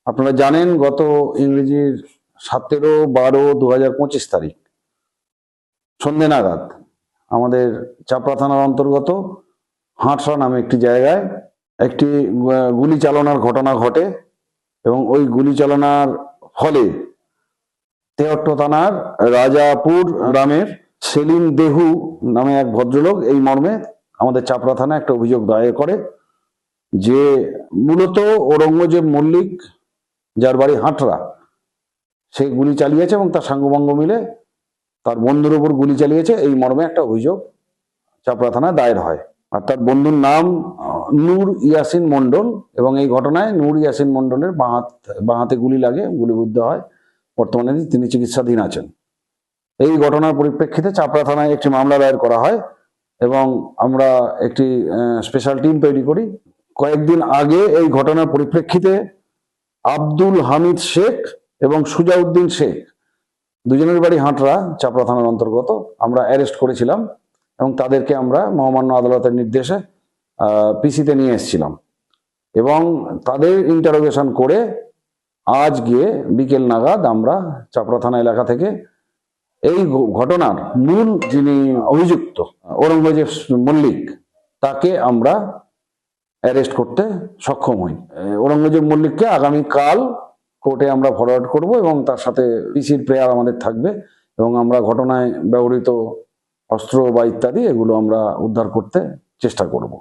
আপনারা জানেন গত ইংরেজির 17/12/2025 সন্ধ্যে নাগাদ আমাদের চাপড়া থানার অন্তর্গত হাঁটসা নামে একটি জায়গায় একটি গুলি চালনার ঘটনা ঘটে এবং ওই গুলি চালনার ফলে তেহট্ট থানার রাজাপুর গ্রামের সেলিম দেহু নামে এক ভদ্রলোক এই মর্মে আমাদের চাপড়া থানায় একটা অভিযোগ দায়ের করে যে মূলত ঔরঙ্গজেব মল্লিক, যার বাড়ি হাঁটরা, সে গুলি চালিয়েছে এবং তার সাঙ্গপাঙ্গ মিলে তার বন্ধুর উপর গুলি চালিয়েছে, এই মর্মে একটা অভিযোগ চাপড়া থানায় দায়ের হয়। আর তার বন্ধুর নাম নূর ইয়াসিন মন্ডল এবং এই ঘটনায় নূর ইয়াসিন মন্ডলের বাঁ হাতে গুলি লাগে, গুলিবিদ্ধ হয়। বর্তমানে তিনি চিকিৎসাধীন আছেন। এই ঘটনার পরিপ্রেক্ষিতে চাপড়া থানায় একটি মামলা দায়ের করা হয় এবং আমরা একটি স্পেশাল টিম তৈরি করি। কয়েকদিন আগে এই ঘটনার পরিপ্রেক্ষিতে আব্দুল হামিদ শেখ এবং সুজাউদ্দিন শেখ, দুজনের বাড়ি হাঁটরা, চাপড়া থানার অন্তর্গত, আমরা অ্যারেস্ট করেছিলাম এবং তাদেরকে আমরা মহামান্য আদালতের নির্দেশে পিসিতে নিয়ে এসেছিলাম এবং তাদের ইন্টারোগেশন করে আজ গিয়ে বিকেল নাগাদ আমরা চাপড়া থানা এলাকা থেকে এই ঘটনার মূল যিনি অভিযুক্ত ঔরঙ্গজেব মল্লিক, তাকে আমরা অ্যারেস্ট করতে সক্ষম হই। ঔরঙ্গজেব মল্লিককে আগামীকাল কোর্টে আমরা ফরওয়ার্ড করব এবং তার সাথে পিসির প্রেয়ার আমাদের থাকবে এবং আমরা ঘটনায় ব্যবহৃত অস্ত্র বা ইত্যাদি এগুলো আমরা উদ্ধার করতে চেষ্টা করব।